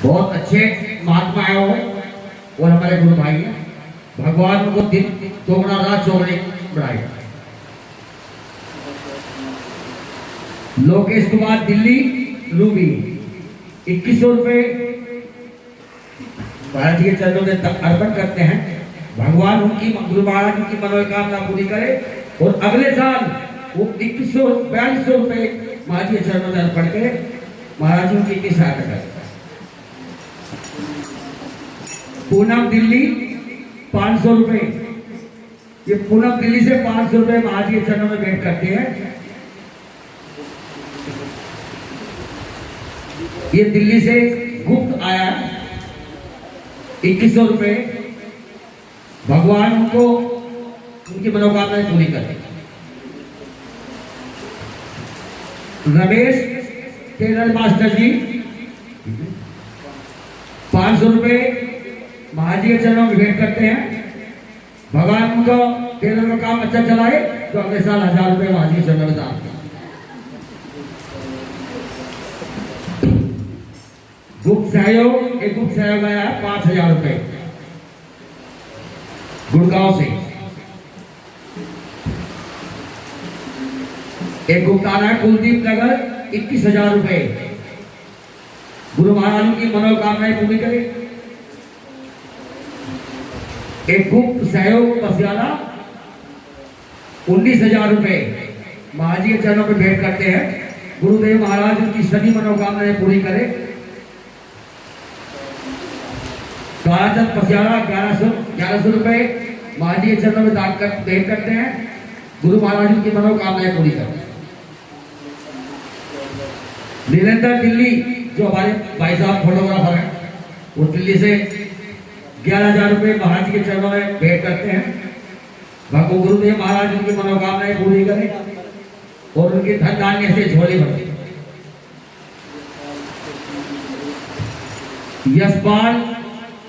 बहुत अच्छे महात्मा आए हुए और हमारे गुरु भाई हैं। भगवान उनको दिन दोगुना रात चौगुनी बढ़ाए। लोकेश कुमार दिल्ली रूबी 2100 रुपए महाराज के चरणों में अर्पण करते हैं। भगवान उनकी गुरु महाराज उनकी मनोकामना पूरी करे और अगले साल वो 4200 रुपए महाराज के चरणों में अर्पण करे। महाराज उनकी इतनी सहायता करे। पूनम दिल्ली 500 रुपए। ये पूनम दिल्ली से 500 रुपए महाराज के चरणों में भेंट करते हैं। ये दिल्ली से गुप्त आया 2100 रुपए। भगवान उनको उनकी मनोकामनाएं पूरी करें। रमेश टेलर मास्टर जी 500 रुपए महाराज के चरणों में भेंट करते हैं। भगवान उनको टेलर का काम अच्छा चलाए तो अगले साल 1000 रुपए महाराज के चरणों में दान करें। गुप्त सहयोग एक गुप्त सहयोग आया है 5000 रुपए गुड़गांव से। एक भुगतान है कुलदीप नगर 21,000 रुपए। गुरु महाराज की मनोकामनाएं पूरी करें। एक गुप्त सहयोग पसियाला 19,000 रुपए महाराज के चरणों में भेंट करते हैं। गुरुदेव महाराज उनकी सभी मनोकामनाएं पूरी करें। काराचंद पसियाला 1100 रुपए महाराज के चरणों में दान भेंट करते हैं। गुरु महाराज की मनोकामनाएं पूरी करें। निरंतर दिल्ली जो हमारे भाई साहब फोटोग्राफर हैं वो दिल्ली से 11,000 रुपए महाराज के चरणों में भेंट करते हैं। भगवान गुरुदेव महाराज उनकी मनोकामनाएं पूरी करें और उनके धन धान्य से झोली भरे। यशपाल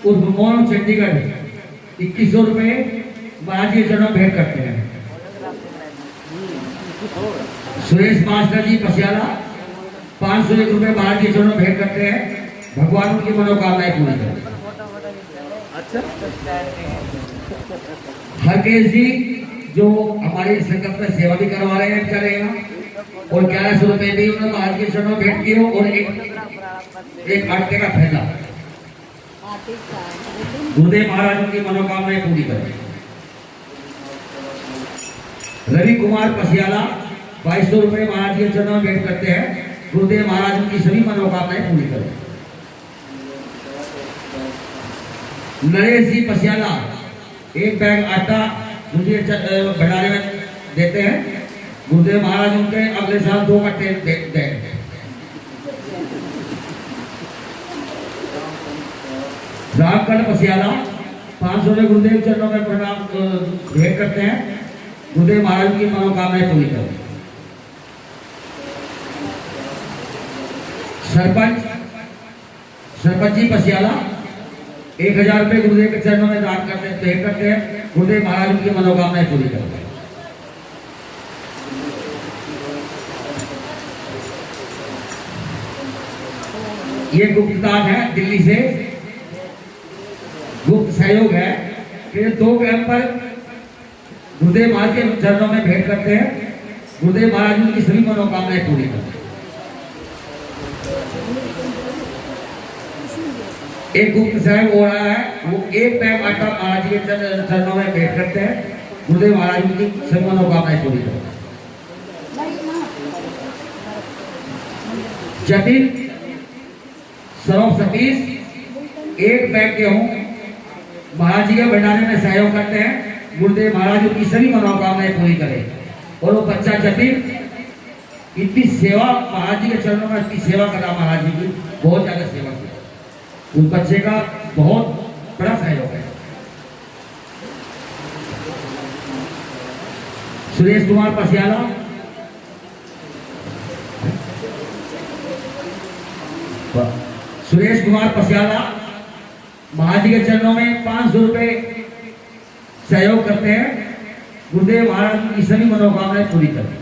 उर्फ मोहन चंडीगढ़ 2100 रुपए महाराज के चरणों में भेंट करते हैं। सुरेश मास्टर जी पसियाला 501 रुपए महाराज के चरणों में भेंट करते हैं। भगवान उनकी मनोकामनाएं पूरी करें। हरकेश जी जो हमारे संगत में सेवा भी करवा रहे हैं चले और 1100 रुपए भी उन्होंने महाराज के चरणों में भेंट किए और एक आटे का फैला। गुरुदेव महाराज की मनोकामनाएं पूरी करें। रवि कुमार पसियाला 2200 रुपए महाराज के चरणों में भेंट करते हैं। गुरुदेव महाराज उनकी सभी मनोकामनाएं पूरी करें। नरेश जी पसियाला एक बैग आटा मुझे भंडारे में देते हैं। गुरुदेव महाराज उनके अगले साल 2 कट्टे दें। रामकंड पसियाला 500 रुपए गुरुदेव चरणों में प्रणाम भेंट करते हैं। गुरुदेव महाराज की मनोकामनाएं पूरी करें। सरपंच जी पसियाला 1000 रुपए गुरुदेव के चरणों में दान करते हैं। गुरुदेव महाराज की मनोकामनाएं पूरी करते हैं। ये गुप्त दान है दिल्ली से गुप्त सहयोग है कि 2 कैंप पर गुरुदेव महाराज के चरणों में भेंट करते हैं। गुरुदेव महाराज उनकी सभी मनोकामनाएं पूरी करते हैं। एक गुप्त सहयोग हो रहा है वो एक बैग आटा महाराज के चरणों में भेंट करते हैं। गुरुदेव महाराज की सभी मनोकामनाएं पूरी करते हैं। जतिन सरोफ सतीश एक बैग गेहूं महाराज जी के भंडारे में सहयोग करते हैं। गुरुदेव महाराज उनकी सभी मनोकामनाएं पूरी करें। और वो बच्चा जतिन इतनी सेवा महाराज जी के चरणों में इतनी सेवा करा महाराज जी की बहुत ज्यादा सेवा की। उस बच्चे का बहुत बड़ा सहयोग है। सुरेश कुमार पसियाला महाराज जी के चरणों में 500 रुपए सहयोग करते हैं। गुरुदेव महाराज की सभी मनोकामनाएं पूरी करें।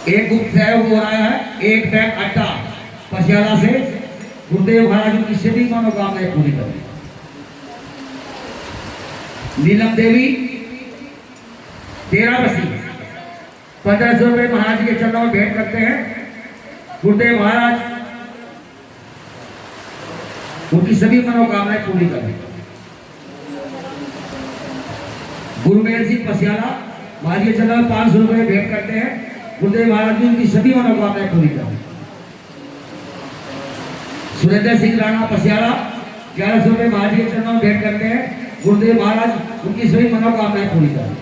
एक गुप्त सहयोग हो रहा है, एक बैग अट्टा पसियाला से गुरुदेव महाराज की सभी मनोकामनाएं पूरी करें। नीलम देवी 13 बसी 1500 रुपए महाराज के चरणों में भेंट करते हैं। गुरुदेव महाराज उनकी सभी मनोकामनाएं पूरी करें। गुरुमेल सिंह पसियाला महाराज के चरणों में 500 रुपए भेंट करते हैं। गुरुदेव महाराज उनकी सभी मनोकामनाएं पूरी करें। सुरेंद्र सिंह राणा पसियाला 1100 रुपए महाराज के चरणों में भेंट करते हैं। गुरुदेव महाराज उनकी सभी मनोकामनाएं पूरी करें।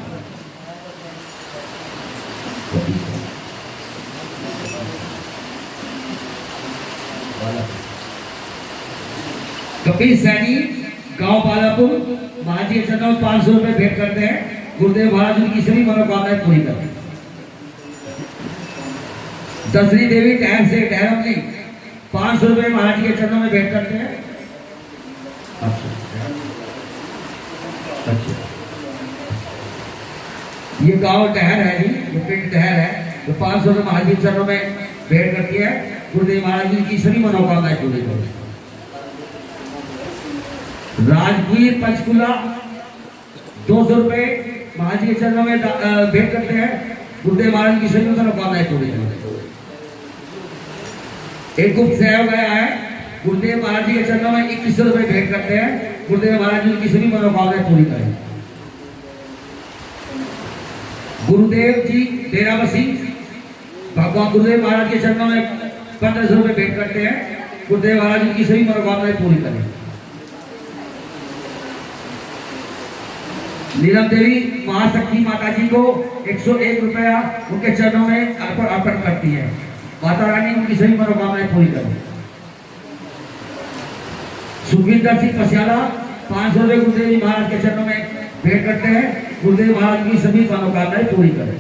कपिल सैनी गांव पालापुर महाराज के चरणों में 500 रुपए भेंट करते हैं। गुरुदेव महाराज उनकी सभी मनोकामनाएं पूरी करें। दसरी देवी टहर से टहरम जी 500 रुपए महाराज के चरणों में भेंट करते हैं। अच्छा ये गांव टहर है जी, ये पिंड टहर है, तो 500 रुपए महाराज के चरणों में भेंट करती है। गुरुदेव महाराज की सभी मनोकामनाएं पूरी करें। राजवीर पंचकुला 200 रुपए महाराज के चरणों में भेंट करते हैं। गुरुदेव महाराज की सभी मनोकामनाएं पूरी करें। एक गुप्त सहयोग गया है, गुरुदेव महाराज के चरणों में 2100 रुपए भेंट करते हैं। गुरुदेव महाराज की सभी मनोकामनाएं पूरी करें। गुरुदेव जी डेराबसी भगवान गुरुदेव महाराज के चरणों में 1500 रुपए भेंट करते हैं। गुरुदेव महाराज की सभी मनोकामनाएं पूरी करें। नीलम देवी महाशक्ति माता जी को 101 रुपया उनके चरणों में अर्पण करती है। माता रानी उनकी सभी मनोकामनाएं पूरी करें। सुखविंदर सिंह पसियाला 500 रुपए गुरुदेव महाराज के चरणों में भेंट करते हैं। गुरुदेव महाराज की सभी मनोकामनाएं पूरी करें।